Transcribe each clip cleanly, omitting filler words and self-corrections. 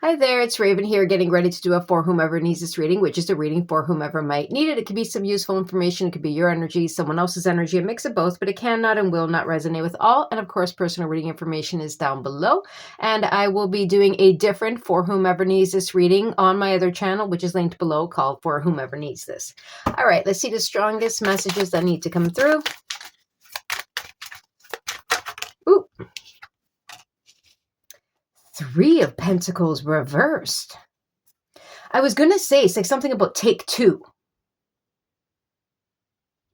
Hi there, it's Raven here, getting ready to do a For Whomever Needs This reading, which is a reading for whomever might need it. It could be some useful information, it could be your energy, someone else's energy, a mix of both, but it cannot and will not resonate with all. And of course, personal reading information is down below. And I will be doing a different For Whomever Needs This reading on my other channel, which is linked below, called For Whomever Needs This. All right, let's see the strongest messages that need to come through. Ooh. Three of Pentacles reversed. I was going to say, it's like something about take two.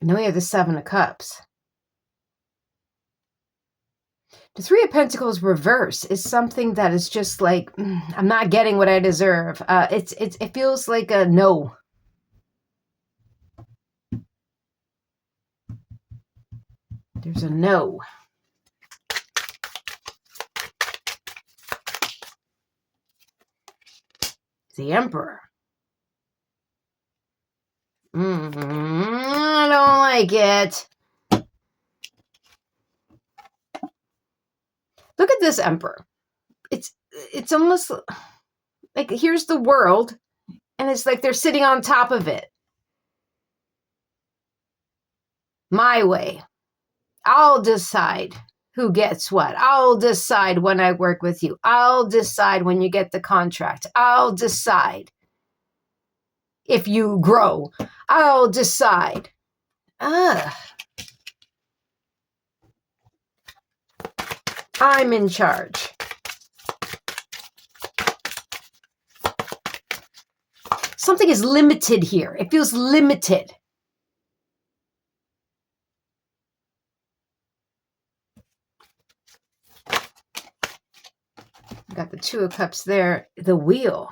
Now we have the Seven of Cups. The Three of Pentacles reverse is something that is just like, I'm not getting what I deserve. It feels like a no. There's a no. The Emperor. I don't like it. Look at this Emperor. It's almost like here's the world, and it's like they're sitting on top of it. My way. I'll decide who gets what. I'll decide when I work with you. I'll decide when you get the contract. I'll decide if you grow. I'll decide. I'm in charge. Something is limited here. It feels limited. Got the Two of Cups there. The Wheel.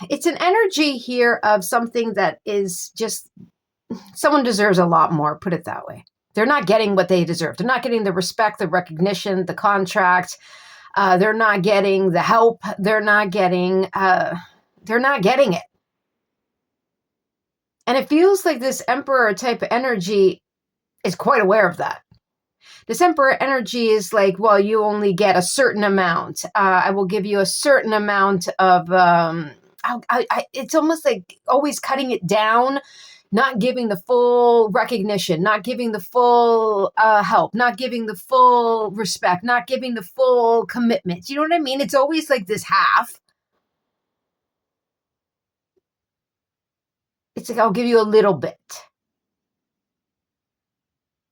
It's an energy here of something that is just, someone deserves a lot more, put it that way. They're not getting what they deserve. They're not getting the respect, the recognition, the contract. They're not getting the help. They're not getting it. And it feels like this Emperor type of energy is quite aware of that. This Emperor energy is like, well, you only get a certain amount. I will give you a certain amount of, it's almost like always cutting it down, not giving the full recognition, not giving the full help, not giving the full respect, not giving the full commitment. You know what I mean? It's always like this half. It's like, I'll give you a little bit.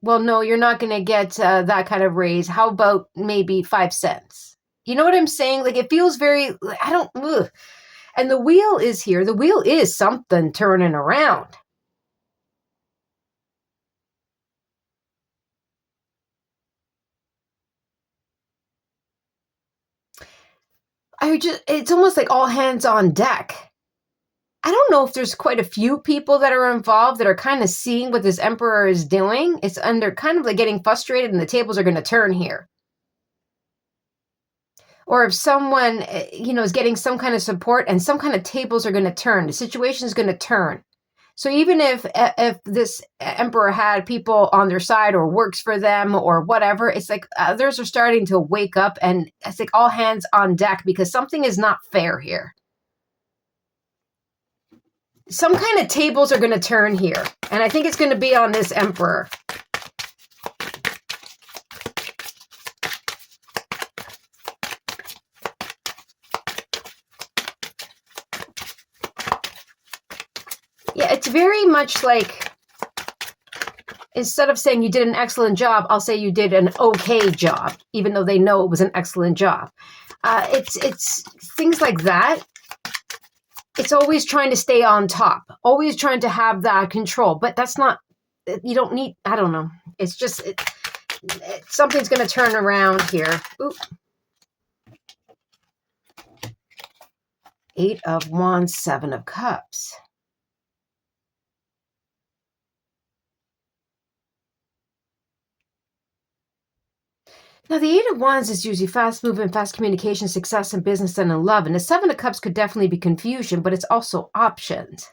Well, no, you're not going to get that kind of raise. How about maybe 5 cents? You know what I'm saying? Like, it feels very, ugh. And the Wheel is here. The Wheel is something turning around. It's almost like all hands on deck. I don't know if there's quite a few people that are involved that are kind of seeing what this Emperor is doing. And they're kind of like getting frustrated, and the tables are going to turn here. Or if someone, is getting some kind of support, and some kind of tables are going to turn. The situation is going to turn. So even if this Emperor had people on their side or works for them or whatever, it's like others are starting to wake up, and it's like all hands on deck because something is not fair here. Some kind of tables are going to turn here, and I think it's going to be on this Emperor. Yeah, it's very much like, instead of saying you did an excellent job, I'll say you did an okay job, even though they know it was an excellent job. It's things like that. It's always trying to stay on top, always trying to have that control, but that's not, you don't need, I don't know. It's just, something's going to turn around here. Ooh. 8 of Wands, 7 of Cups. Now, the 8 of Wands is usually fast movement, fast communication, success in business and in love. And the 7 of Cups could definitely be confusion, but it's also options.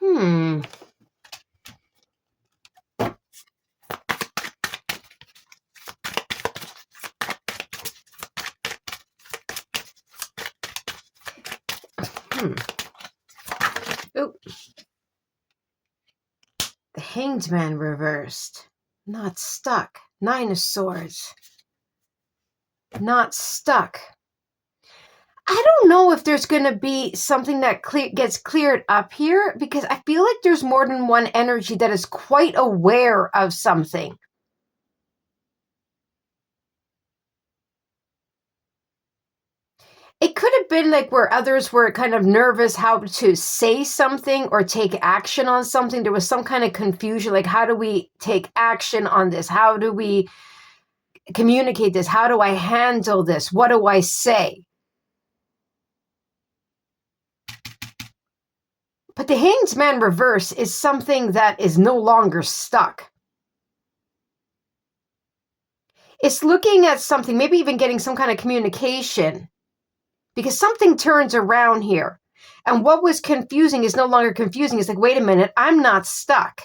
Hmm. Oh, the Hanged Man reversed. Not stuck. 9 of Swords. Not stuck. I don't know if there's going to be something that gets cleared up here, because I feel like there's more than one energy that is quite aware of something. It could have been like where others were kind of nervous how to say something or take action on something. There was some kind of confusion, like, how do we take action on this? How do we communicate this? How do I handle this? What do I say? But the Hanged Man reverse is something that is no longer stuck. It's looking at something, maybe even getting some kind of communication, because something turns around here. And what was confusing is no longer confusing. It's like, wait a minute, I'm not stuck.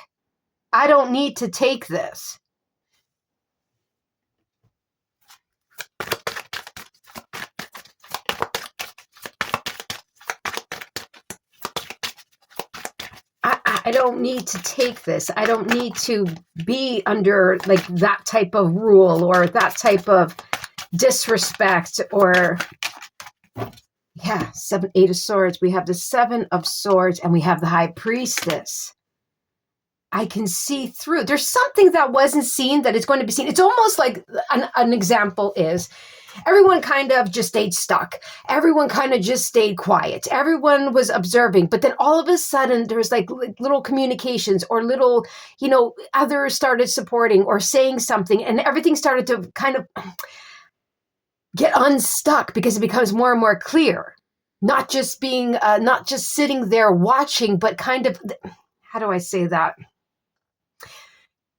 I don't need to take this. I don't need to take this. I don't need to be under like that type of rule or that type of disrespect or, yeah, 7, 8 of Swords. We have the 7 of Swords and we have the High Priestess. I can see through. There's something that wasn't seen that is going to be seen. It's almost like an example is everyone kind of just stayed stuck. Everyone kind of just stayed quiet. Everyone was observing. But then all of a sudden, there's like little communications or little, others started supporting or saying something. And everything started to kind of get unstuck because it becomes more and more clear. Not just sitting there watching, but kind of, how do I say that?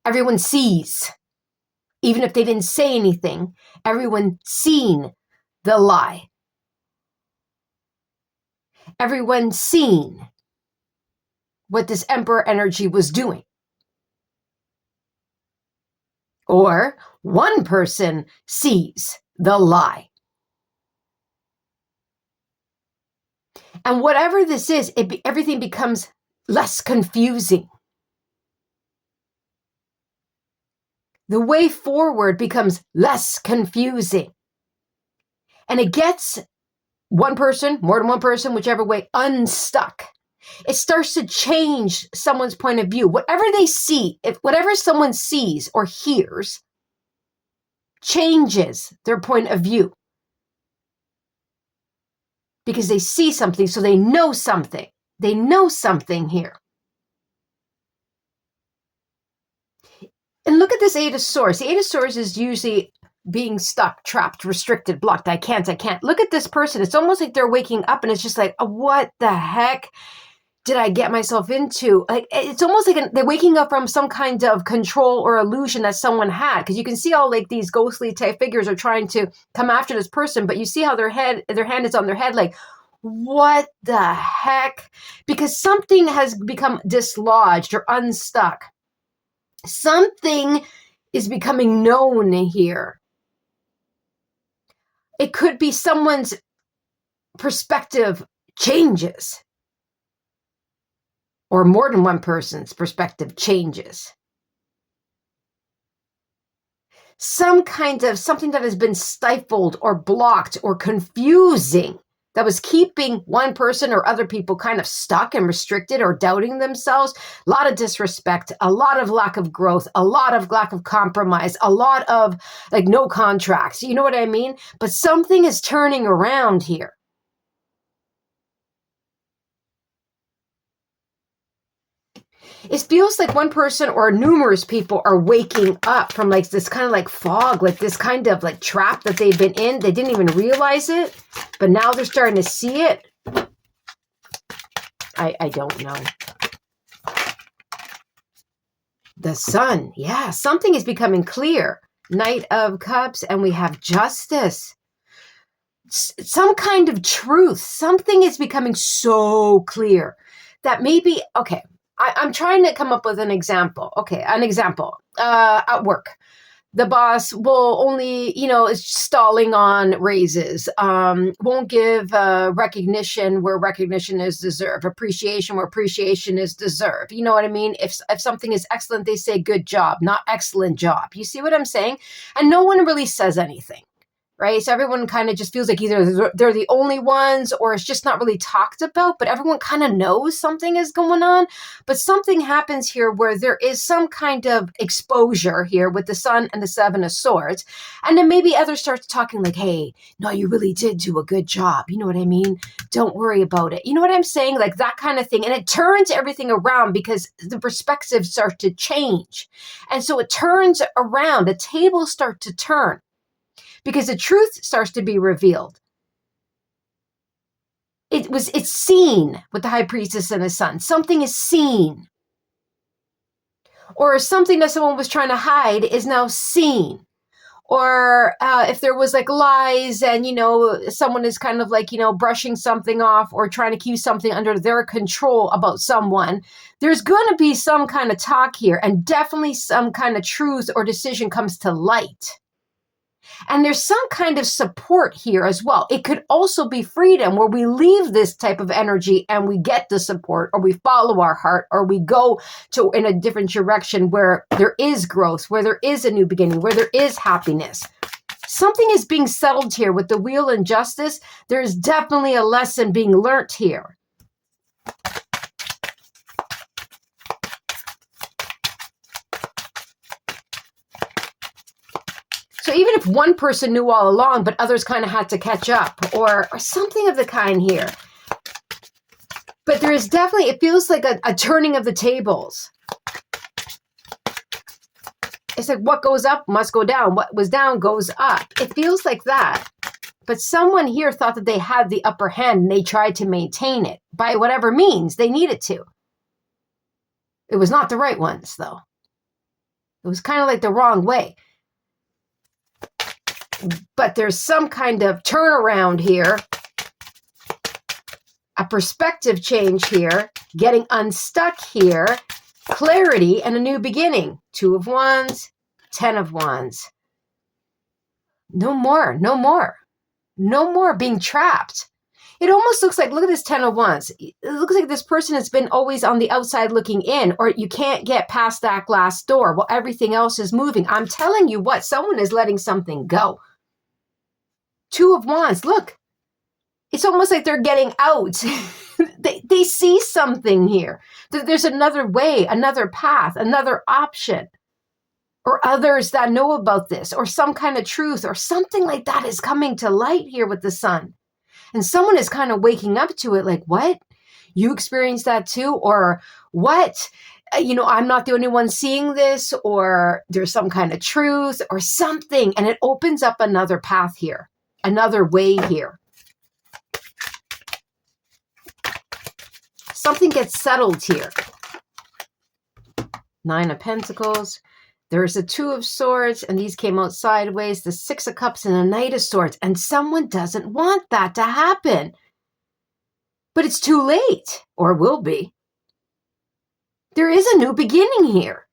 Everyone sees. Even if they didn't say anything, everyone seen the lie. Everyone seen what this Emperor energy was doing. Or one person sees the lie. And whatever this is, everything becomes less confusing. The way forward becomes less confusing. And it gets one person, more than one person, whichever way, unstuck. It starts to change someone's point of view. Whatever they see, whatever someone sees or hears, changes their point of view. Because they see something, so they know something. They know something here. And look at this 8 of Swords. The 8 of Swords is usually being stuck, trapped, restricted, blocked. I can't. Look at this person. It's almost like they're waking up and it's just like, what the heck did I get myself into? Like, it's almost like they're waking up from some kind of control or illusion that someone had. Because you can see all like these ghostly type figures are trying to come after this person, but you see how their hand is on their head, like, what the heck? Because something has become dislodged or unstuck. Something is becoming known here. It could be someone's perspective changes. Or more than one person's perspective changes. Something that has been stifled or blocked or confusing that was keeping one person or other people kind of stuck and restricted or doubting themselves. A lot of disrespect, a lot of lack of growth, a lot of lack of compromise, a lot of like no contracts. You know what I mean? But something is turning around here. It feels like one person or numerous people are waking up from like this kind of like fog, like this kind of like trap that they've been in. They didn't even realize it, but now they're starting to see it. I don't know. The Sun. Yeah, something is becoming clear. Knight of Cups, and we have Justice. Some kind of truth. Something is becoming so clear. that maybe, okay, I'm trying to come up with an example. Okay, an example. At work, the boss will only, is stalling on raises, won't give recognition where recognition is deserved, appreciation where appreciation is deserved. You know what I mean? If something is excellent, they say good job, not excellent job. You see what I'm saying? And no one really says anything. Right? So everyone kind of just feels like either they're the only ones or it's just not really talked about, but everyone kind of knows something is going on. But something happens here where there is some kind of exposure here with the Sun and the Seven of Swords. And then maybe others start talking like, hey, no, you really did do a good job. You know what I mean? Don't worry about it. You know what I'm saying? Like that kind of thing. And it turns everything around because the perspectives start to change. And so it turns around. The tables start to turn, because the truth starts to be revealed. It's seen with the High Priestess and the Sun. Something is seen. Or something that someone was trying to hide is now seen. Or if there was like lies and, someone is kind of like, brushing something off or trying to keep something under their control about someone, there's going to be some kind of talk here, and definitely some kind of truth or decision comes to light. And there's some kind of support here as well. It could also be freedom, where we leave this type of energy and we get the support, or we follow our heart, or we go in a different direction where there is growth, where there is a new beginning, where there is happiness. Something is being settled here with the Wheel and Justice. There's definitely a lesson being learnt here. So even if one person knew all along, but others kind of had to catch up, or something of the kind here. But there is definitely, it feels like a turning of the tables. It's like what goes up must go down. What was down goes up. It feels like that. But someone here thought that they had the upper hand and they tried to maintain it by whatever means they needed to. It was not the right ones, though. It was kind of like the wrong way. But there's some kind of turnaround here, a perspective change here, getting unstuck here, clarity and a new beginning. 2 of Wands, 10 of Wands. No more being trapped. It almost looks like, look at this 10 of Wands. It looks like this person has been always on the outside looking in, or you can't get past that glass door while everything else is moving. I'm telling you what, someone is letting something go. 2 of Wands, look. It's almost like they're getting out. they see something here. There's another way, another path, another option. Or others that know about this, or some kind of truth, or something like that is coming to light here with the Sun. And someone is kind of waking up to it like, what? You experienced that too? Or what? I'm not the only one seeing this, or there's some kind of truth or something. And it opens up another path here, another way here. Something gets settled here. 9 of Pentacles. There's the 2 of Swords, and these came out sideways, the 6 of Cups and the Knight of Swords. And someone doesn't want that to happen. But it's too late, or will be. There is a new beginning here.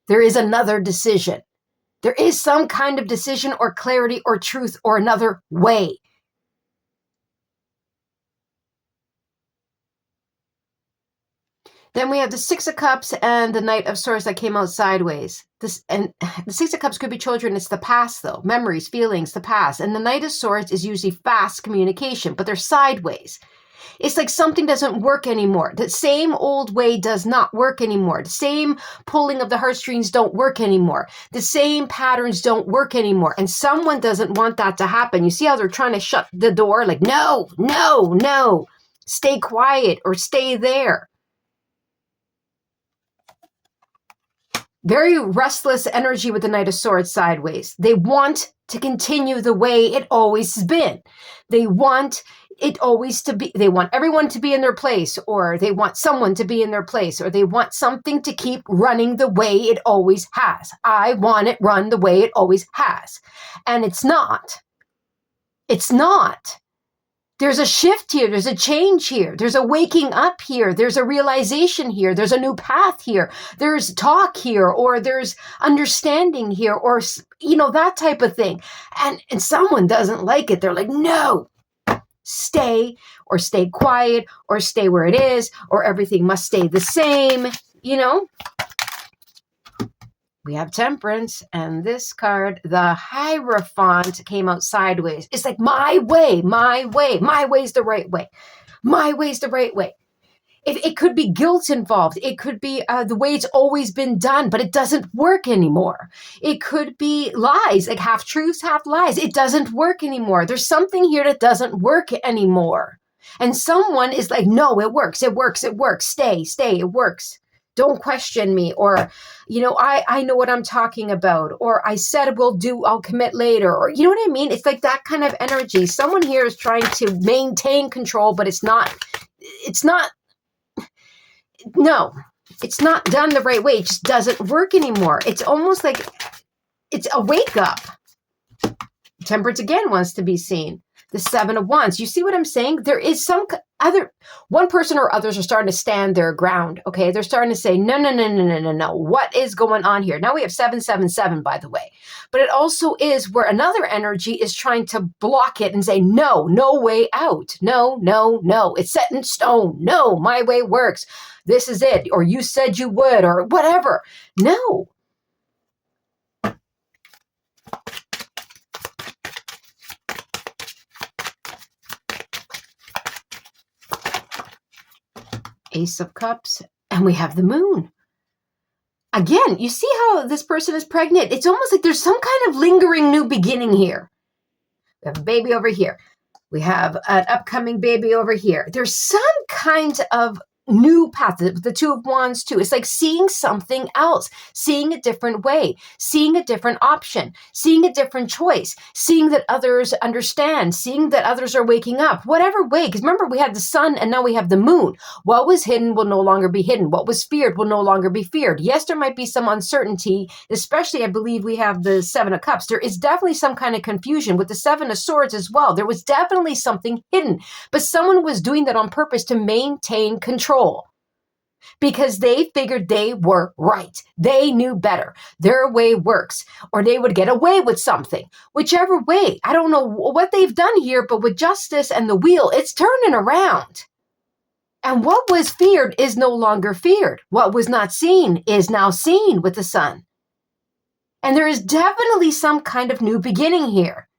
There is another decision. There is some kind of decision or clarity or truth or another way. Then we have the 6 of Cups and the Knight of Swords that came out sideways. And the 6 of Cups could be children. It's the past, though. Memories, feelings, the past. And the Knight of Swords is usually fast communication, but they're sideways. It's like something doesn't work anymore. The same old way does not work anymore. The same pulling of the heartstrings don't work anymore. The same patterns don't work anymore. And someone doesn't want that to happen. You see how they're trying to shut the door? Like, no, no, no. Stay quiet or stay there. Very restless energy with the Knight of Swords sideways. They want to continue the way it always has been. They want it always to be, they want everyone to be in their place, or they want someone to be in their place, or they want something to keep running the way it always has. I want it run the way it always has. And it's not. It's not. There's a shift here. There's a change here. There's a waking up here. There's a realization here. There's a new path here. There's talk here, or there's understanding here, or, that type of thing. And someone doesn't like it. They're like, no, stay, or stay quiet, or stay where it is, or everything must stay the same, We have Temperance, and this card, the Hierophant, came out sideways. It's like, my way, my way. My way's the right way. My way's the right way. It could be guilt involved. It could be the way it's always been done, but it doesn't work anymore. It could be lies, like half truths, half lies. It doesn't work anymore. There's something here that doesn't work anymore. And someone is like, no, it works, it works, it works. Stay, it works. Don't question me. Or, I know what I'm talking about. Or I said I'll commit later. Or, you know what I mean? It's like that kind of energy. Someone here is trying to maintain control, but it's not done the right way. It just doesn't work anymore. It's almost like it's a wake up. Temperance again wants to be seen. The Seven of Wands. You see what I'm saying? There is one person or others are starting to stand their ground. Okay. They're starting to say, no. What is going on here? Now we have 777, by the way, but it also is where another energy is trying to block it and say, no way out. No. It's set in stone. No, my way works. This is it. Or you said you would, or whatever. No. Ace of Cups, and we have the Moon. Again, you see how this person is pregnant? It's almost like there's some kind of lingering new beginning here. We have a baby over here. We have an upcoming baby over here. There's some kind of new path. The Two of Wands too. It's like seeing something else, seeing a different way, seeing a different option, seeing a different choice, seeing that others understand, seeing that others are waking up, whatever way. Because remember, we had the sun and now we have the moon. What was hidden will no longer be hidden. What was feared will no longer be feared. Yes, there might be some uncertainty, especially I believe we have the Seven of Cups. There is definitely some kind of confusion with the Seven of Swords as well. There was definitely something hidden, but someone was doing that on purpose to maintain control. Because they figured they were right. They knew better. Their way works. Or they would get away with something. Whichever way. I don't know what they've done here, but with justice and the wheel, it's turning around. And what was feared is no longer feared. What was not seen is now seen with the sun. And there is definitely some kind of new beginning here.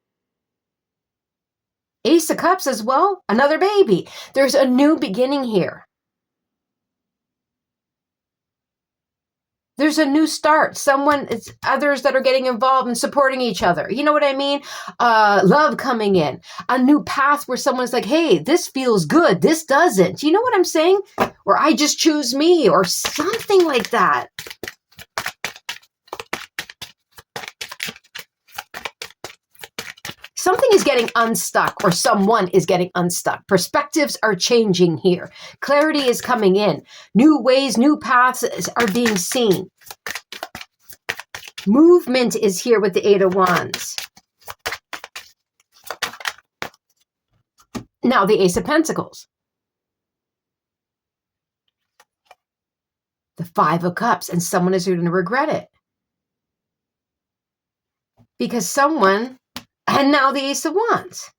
Ace of Cups as well. Another baby. There's a new beginning here. There's a new start. It's others that are getting involved and supporting each other. You know what I mean? Love coming in. A new path where someone's like, hey, this feels good. This doesn't. You know what I'm saying? Or I just choose me, or something like that. Something is getting unstuck, or someone is getting unstuck. Perspectives are changing here. Clarity is coming in. New ways, new paths are being seen. Movement is here with the Eight of Wands. Now the Ace of Pentacles. The Five of Cups, and someone is going to regret it. Because someone... And now the Ace of Wands.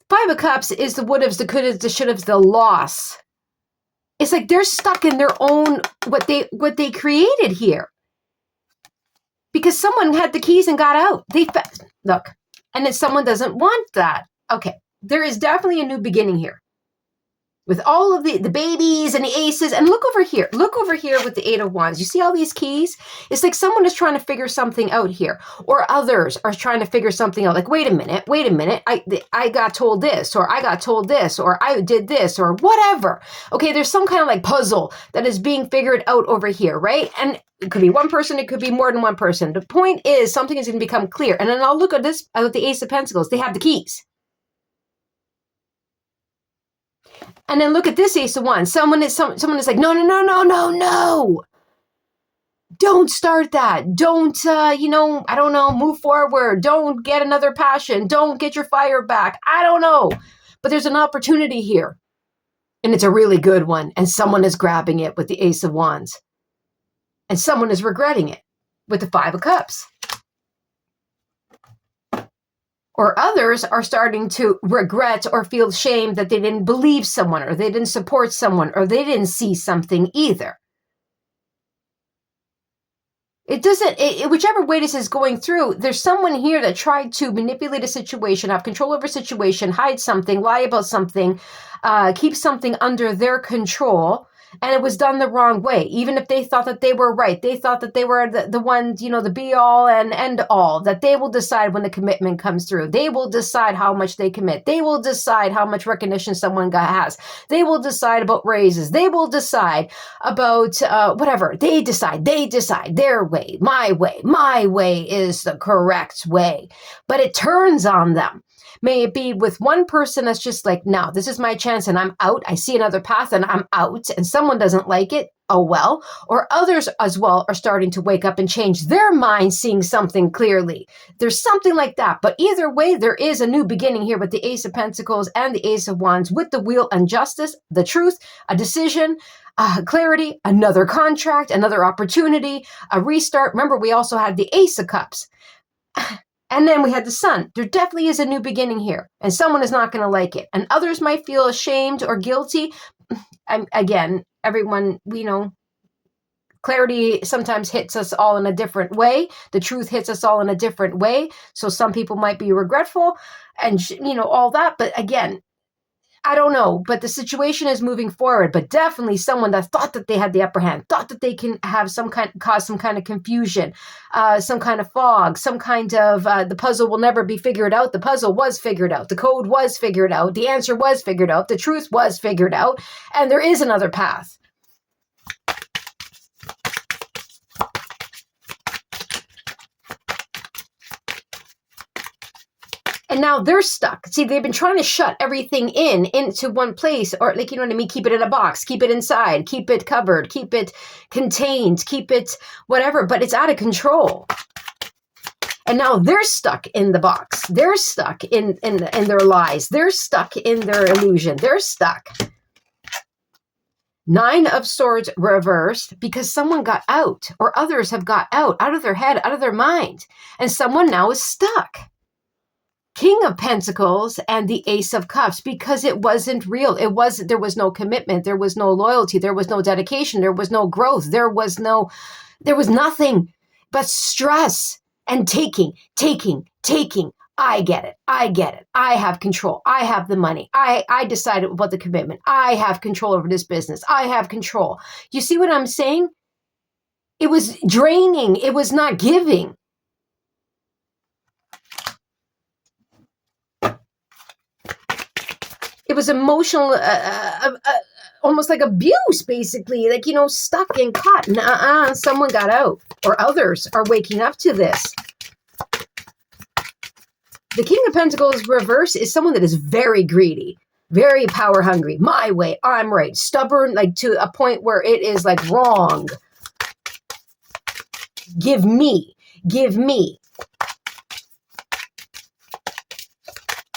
Five of Cups is the would-haves, the could-haves, the should-haves, the loss. It's like they're stuck in their own, what they created here. Because someone had the keys and got out. Look, and then someone doesn't want that. Okay, there is definitely a new beginning here. With all of the babies and the aces. And look over here. Look over here with the Eight of Wands. You see all these keys? It's like someone is trying to figure something out here. Or others are trying to figure something out. Like, wait a minute. I got told this. Or I got told this. Or I did this. Or whatever. Okay, there's some kind of like puzzle that is being figured out over here, right? And it could be one person. It could be more than one person. The point is something is going to become clear. And then I'll look at this, at the Ace of Pentacles. They have the keys. And then look at this Ace of Wands. Someone is like, no. don't start that. Don't, I don't know, move forward. Don't get another passion. Don't get your fire back. I don't know. But there's an opportunity here. And it's a really good one. And someone is grabbing it with the Ace of Wands. And someone is regretting it with the Five of Cups. Or others are starting to regret or feel shame that they didn't believe someone, or they didn't support someone, or they didn't see something either. Whichever way this is going through, there's someone here that tried to manipulate a situation, have control over a situation, hide something, lie about something, keep something under their control. And it was done the wrong way. Even if they thought that they were right, they thought that they were the one, the be all and end all, that they will decide when the commitment comes through. They will decide how much they commit. They will decide how much recognition someone has. They will decide about raises. They will decide about whatever. They decide their way. My way is the correct way. But it turns on them. May it be with one person that's just like, no, this is my chance and I'm out. I see another path and I'm out, and someone doesn't like it. Oh, well. Or others as well are starting to wake up and change their mind, seeing something clearly. There's something like that. But either way, there is a new beginning here with the Ace of Pentacles and the Ace of Wands, with the Wheel and Justice, the truth, a decision, clarity, another contract, another opportunity, a restart. Remember, we also had the Ace of Cups. And then we had the Sun. There definitely is a new beginning here. And someone is not going to like it. And others might feel ashamed or guilty. Again, everyone, clarity sometimes hits us all in a different way. The truth hits us all in a different way. So some people might be regretful and, all that. But again, I don't know, but the situation is moving forward. But definitely someone that thought that they had the upper hand, thought that they can have cause some kind of confusion, some kind of fog, some kind of the puzzle will never be figured out. The puzzle was figured out. The code was figured out. The answer was figured out. The truth was figured out. And there is another path. And now they're stuck. See, they've been trying to shut everything into one place, or keep it in a box, keep it inside, keep it covered, keep it contained, keep it whatever, but it's out of control. And now they're stuck in the box. They're stuck in their lies. They're stuck in their illusion. They're stuck. Nine of Swords reversed because someone got out, or others have got out of their head, out of their mind. And someone now is stuck. King of Pentacles and the Ace of Cups, because it wasn't real. There was no commitment. There was no loyalty. There was no dedication. There was no growth. There was nothing but stress and taking. I get it. I have control. I have the money. I decided about the commitment. I have control over this business. I have control. You see what I'm saying? It was draining. It was not giving. It was emotional, almost like abuse, basically. Stuck and caught. Someone got out. Or others are waking up to this. The King of Pentacles reverse is someone that is very greedy, very power hungry. My way, I'm right. Stubborn, to a point where it is wrong. Give me.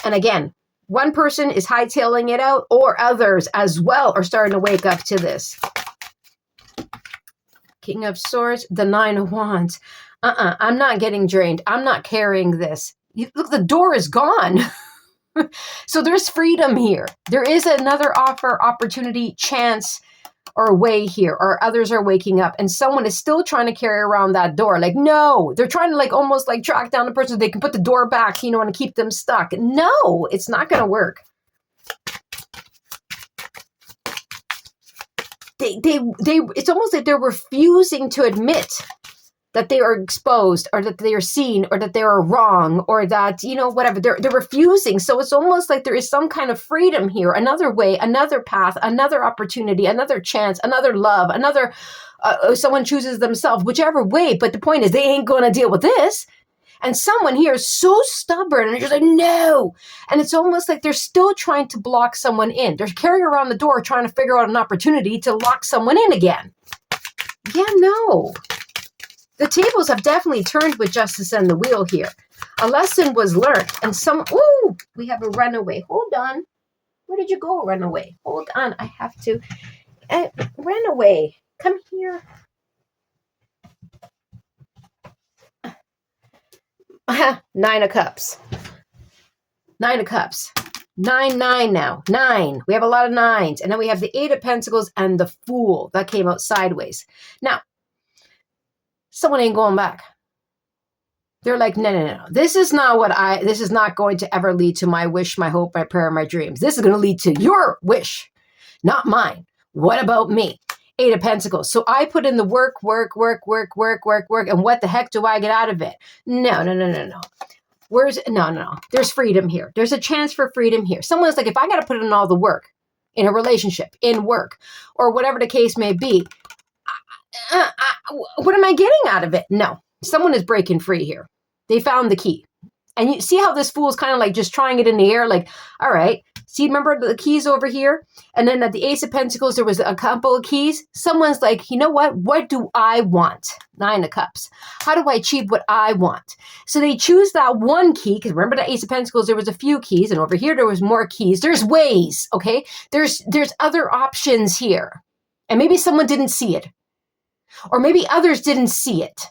And again, one person is hightailing it out, or others as well are starting to wake up to this. King of Swords, the Nine of Wands. I'm not getting drained. I'm not carrying this. Look, the door is gone. So there's freedom here. There is another offer, opportunity, chance, or way here, or others are waking up, and someone is still trying to carry around that door. No, they're trying to almost track down the person so they can put the door back, and keep them stuck. No, it's not going to work. It's almost like they're refusing to admit that they are exposed, or that they are seen, or that they are wrong, or that, whatever. They're refusing. So it's almost like there is some kind of freedom here, another way, another path, another opportunity, another chance, another love, another, someone chooses themselves, whichever way. But the point is, they ain't going to deal with this. And someone here is so stubborn, and they're just like, no. And it's almost like they're still trying to block someone in. They're carrying around the door, trying to figure out an opportunity to lock someone in again. Yeah, no. The tables have definitely turned with justice and the wheel here. A lesson was learned. And ooh, we have a runaway. Hold on. Where did you go, runaway? Hold on. I have to. Runaway. Come here. Nine of Cups. Nine of Cups. 9 now. 9. We have a lot of 9s. And then we have the 8 of Pentacles and the Fool. That came out sideways. Now, someone ain't going back. They're like, no. This is not going to ever lead to my wish, my hope, my prayer, my dreams. This is going to lead to your wish, not mine. What about me? 8 of Pentacles. So I put in the work. And what the heck do I get out of it? No. No. There's freedom here. There's a chance for freedom here. Someone's like, if I got to put in all the work in a relationship, in work, or whatever the case may be, what am I getting out of it? No. Someone is breaking free here. They found the key. And you see how this fool is kind of like just trying it in the air? Like, all right. See, remember the keys over here? And then at the Ace of Pentacles, there was a couple of keys. Someone's like, you know what? What do I want? 9 of Cups. How do I achieve what I want? So they choose that one key, because remember the Ace of Pentacles, there was a few keys, and over here there was more keys. There's ways, okay? There's other options here. And maybe someone didn't see it. Or maybe others didn't see it.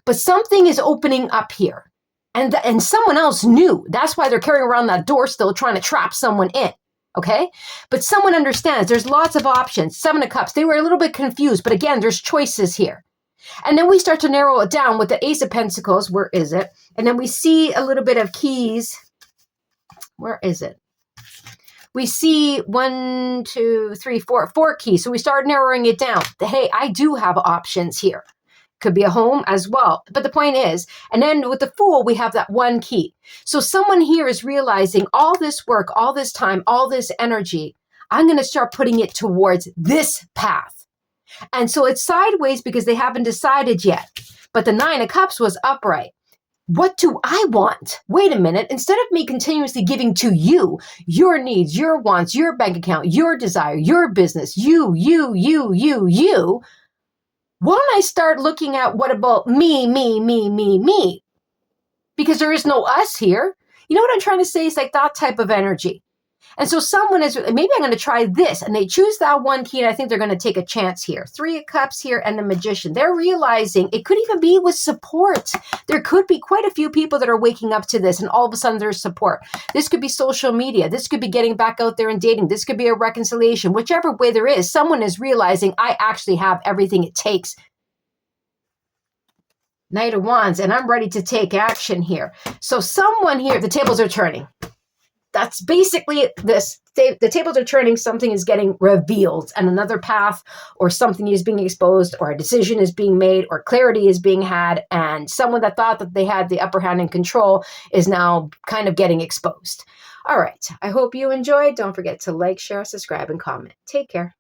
But something is opening up here. And someone else knew. That's why they're carrying around that door still, trying to trap someone in. Okay? But someone understands there's lots of options. 7 of Cups. They were a little bit confused. But again, there's choices here. And then we start to narrow it down with the Ace of Pentacles. Where is it? And then we see a little bit of keys. Where is it? We see 1, 2, 3, 4 keys. So we start narrowing it down. Hey, I do have options here. Could be a home as well. But the point is, and then with the Fool, we have that one key. So someone here is realizing all this work, all this time, all this energy, I'm going to start putting it towards this path. And so it's sideways because they haven't decided yet. But the 9 of Cups was upright. What do I want? Wait a minute. Instead of me continuously giving to you, your needs, your wants, your bank account, your desire, your business, you, why don't I start looking at what about me? Because there is no us here. You know what I'm trying to say? It's like that type of energy. And so someone is, maybe I'm going to try this. And they choose that one key, and I think they're going to take a chance here. 3 of Cups here and the Magician. They're realizing it could even be with support. There could be quite a few people that are waking up to this, and all of a sudden there's support. This could be social media. This could be getting back out there and dating. This could be a reconciliation. Whichever way there is, someone is realizing I actually have everything it takes. Knight of Wands, and I'm ready to take action here. So someone here, the tables are turning. That's basically this. The tables are turning. Something is getting revealed, and another path or something is being exposed, or a decision is being made, or clarity is being had, and someone that thought that they had the upper hand and control is now kind of getting exposed. All right. I hope you enjoyed. Don't forget to like, share, subscribe, and comment. Take care.